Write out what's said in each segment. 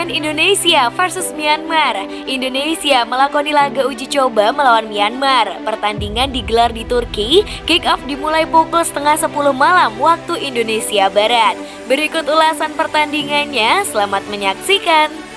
Pertandingan Indonesia versus Myanmar. Indonesia melakoni laga uji coba melawan Myanmar. Pertandingan digelar di Turki. Kick off dimulai pukul 9:30 malam waktu Indonesia Barat. Berikut ulasan pertandingannya. Selamat menyaksikan.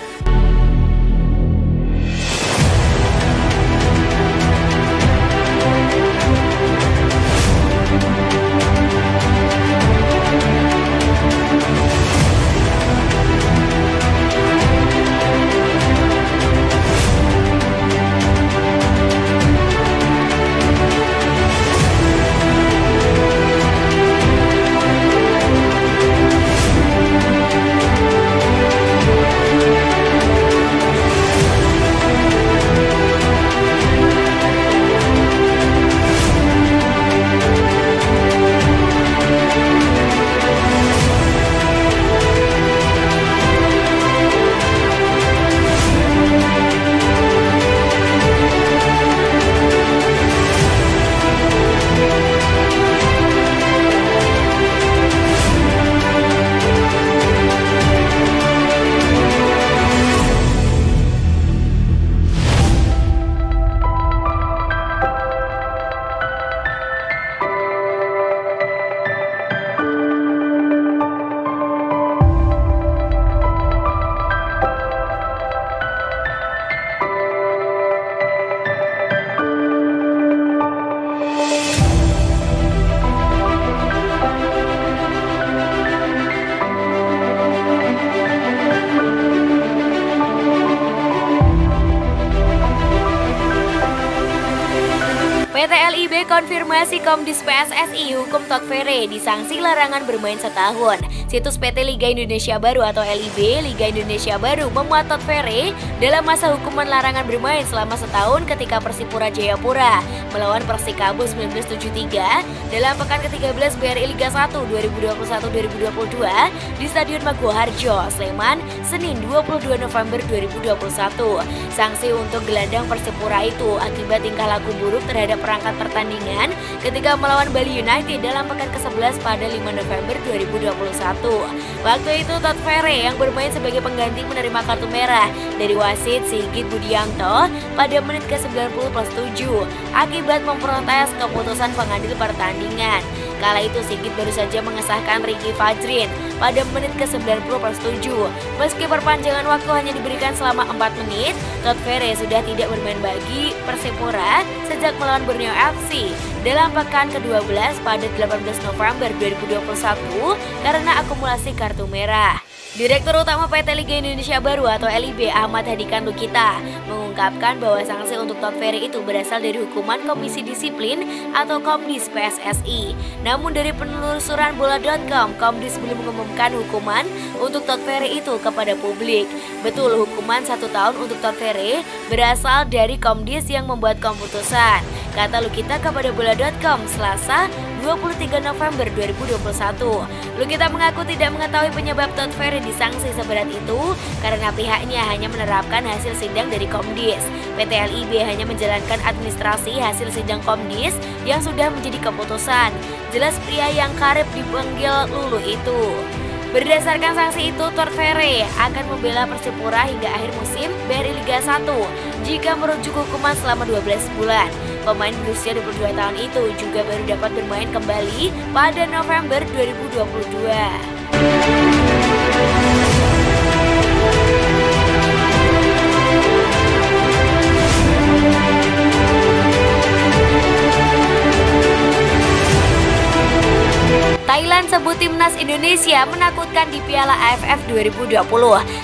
PT LIB konfirmasi Komdis PSSI hukum Tokfere disangsi larangan bermain setahun. Situs PT Liga Indonesia Baru atau LIB, Liga Indonesia Baru memuat Tokfere dalam masa hukuman larangan bermain selama setahun ketika Persipura Jayapura melawan Persikabo 1973 dalam pekan ke-13 BRI Liga 1 2021-2022 di Stadion Maguwoharjo, Sleman, Senin 22 November 2021. Sanksi untuk gelandang Persipura itu akibat tingkah laku buruk terhadap perangkat pertandingan ketika melawan Bali United dalam pekan ke-11 pada 5 November 2021. Waktu itu Tokfere yang bermain sebagai pengganti menerima kartu merah dari wasit Sigit Budianto pada menit ke-90+7 akibat memprotes keputusan pengadil pertandingan. Kala itu Sigit baru saja mengesahkan Ricky Fajrin pada menit ke-90+7. Meski perpanjangan waktu hanya diberikan selama 4 menit, Tokfere sudah tidak bermain bagi Persipura sejak melawan Borneo FC dalam pekan ke-12 pada 18 November 2021 karena akumulasi kartu merah. Direktur Utama PT Liga Indonesia Baru atau LIB Ahmad Hadikan Lukita mengungkapkan bahwa sanksi untuk Tokfere itu berasal dari hukuman Komisi Disiplin atau Komdis PSSI. Namun dari penelusuran bola.com, Komdis belum mengumumkan hukuman untuk Tokfere itu kepada publik. Betul, hukuman 1 tahun untuk Tokfere berasal dari Komdis yang membuat keputusan, kata Lukita kepada bola.com Selasa 23 November 2021. Lukita mengaku tidak mengetahui penyebab Tokfere disanksi seberat itu karena pihaknya hanya menerapkan hasil sidang dari Komdis. PT LIB hanya menjalankan administrasi hasil sidang Komdis yang sudah menjadi keputusan. Jelas pria yang karib dipanggil Lulu itu. Berdasarkan sanksi itu, Tokfere akan membela Persipura hingga akhir musim BRI Liga 1 jika merujuk hukuman selama 12 bulan. Pemain berusia 22 tahun itu juga baru dapat bermain kembali pada November 2022. Thailand sebut timnas Indonesia menakutkan di Piala AFF 2020.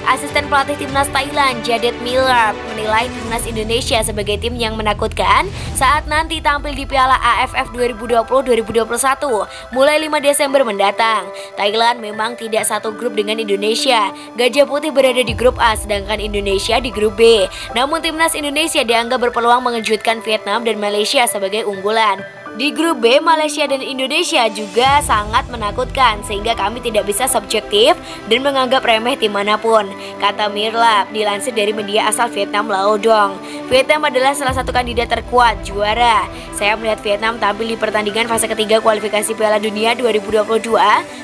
Asisten pelatih timnas Thailand, Jaded Miller, menilai timnas Indonesia sebagai tim yang menakutkan saat nanti tampil di Piala AFF 2020-2021 mulai 5 Desember mendatang. Thailand memang tidak satu grup dengan Indonesia. Gajah Putih berada di grup A sedangkan Indonesia di grup B. Namun timnas Indonesia dianggap berpeluang mengejutkan Vietnam dan Malaysia sebagai unggulan. Di grup B, Malaysia dan Indonesia juga sangat menakutkan sehingga kami tidak bisa subjektif dan menganggap remeh tim manapun, kata Mirlap, dilansir dari media asal Vietnam Lao Dong. Vietnam adalah salah satu kandidat terkuat juara. Saya melihat Vietnam tampil di pertandingan fase ketiga kualifikasi Piala Dunia 2022,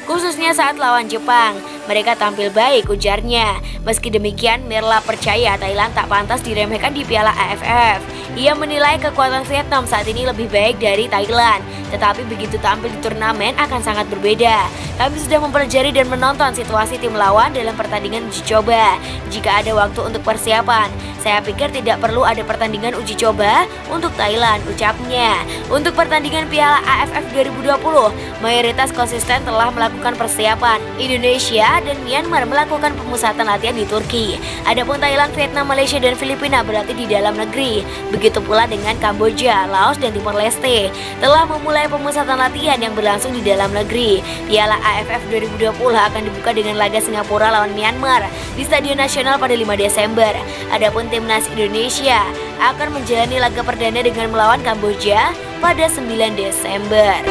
khususnya saat lawan Jepang. Mereka tampil baik, ujarnya. Meski demikian, Mirla percaya Thailand tak pantas diremehkan di Piala AFF. Ia menilai kekuatan Vietnam saat ini lebih baik dari Thailand, tetapi begitu tampil di turnamen akan sangat berbeda. Kami sudah mempelajari dan menonton situasi tim lawan dalam pertandingan uji coba. Jika ada waktu untuk persiapan, saya pikir tidak perlu ada pertandingan uji coba untuk Thailand, ucapnya. Untuk pertandingan Piala AFF 2020, mayoritas konsisten telah melakukan persiapan. Indonesia dan Myanmar melakukan pemusatan latihan di Turki. Adapun Thailand, Vietnam, Malaysia, dan Filipina berlatih di dalam negeri. Begitu pula dengan Kamboja, Laos, dan Timor Leste telah memulai pemusatan latihan yang berlangsung di dalam negeri. Piala AFF 2020 akan dibuka dengan laga Singapura lawan Myanmar di Stadion Nasional pada 5 Desember. Adapun timnas Indonesia akan menjalani laga perdana dengan melawan Kamboja pada 9 Desember.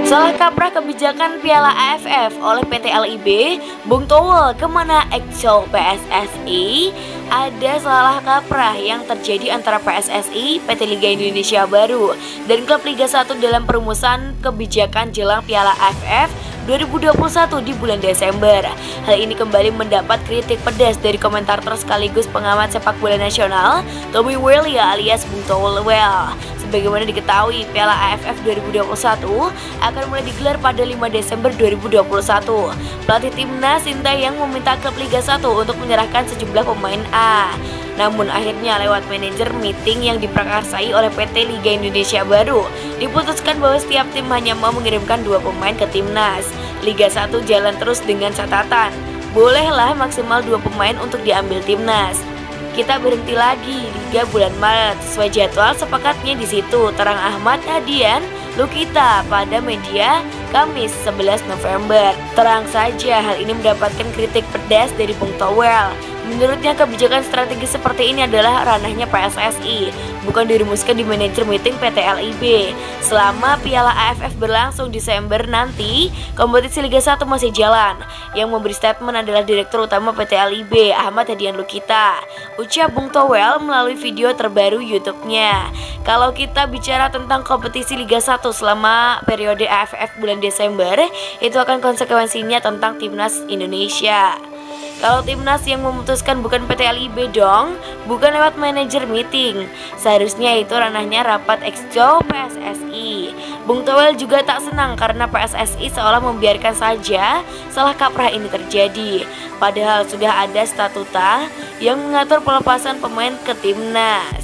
Salah kaprah kebijakan Piala AFF oleh PT LIB, Bung Toel kemana Exco PSSI? Ada salah kaprah yang terjadi antara PSSI, PT Liga Indonesia Baru, dan klub Liga 1 dalam perumusan kebijakan jelang Piala AFF 2021 di bulan Desember. Hal ini kembali mendapat kritik pedas dari komentator sekaligus pengamat sepak bola nasional, Tommy Welia alias Bung Toel. Sebagaimana diketahui, Piala AFF 2021 akan mulai digelar pada 5 Desember 2021. Pelatih timnas Sintayong meminta klub Liga 1 untuk menyerahkan sejumlah pemain A. Namun akhirnya lewat manajer meeting yang diprakarsai oleh PT Liga Indonesia Baru, diputuskan bahwa setiap tim hanya mau mengirimkan 2 pemain ke timnas. Liga 1 jalan terus dengan catatan, bolehlah maksimal 2 pemain untuk diambil timnas. Kita berhenti lagi Liga bulan Maret sesuai jadwal sepakatnya di situ, terang Ahmad Hadian Lukita pada media Kamis 11 November. Terang saja hal ini mendapatkan kritik pedas dari Bung Toel. Menurutnya kebijakan strategis seperti ini adalah ranahnya PSSI, bukan dirumuskan di manajer meeting PT LIB. Selama Piala AFF berlangsung Desember nanti, kompetisi Liga 1 masih jalan. Yang memberi statement adalah Direktur Utama PT LIB, Ahmad Hadian Lukita, ucap Bung Toel melalui video terbaru YouTube-nya. Kalau kita bicara tentang kompetisi Liga 1 selama periode AFF bulan Desember, itu akan konsekuensinya tentang timnas Indonesia. Kalau timnas yang memutuskan bukan PT LIB dong, bukan lewat manajer meeting. Seharusnya itu ranahnya rapat Exco PSSI. Bung Toel juga tak senang karena PSSI seolah membiarkan saja salah kaprah ini terjadi. Padahal sudah ada statuta yang mengatur pelepasan pemain ke timnas.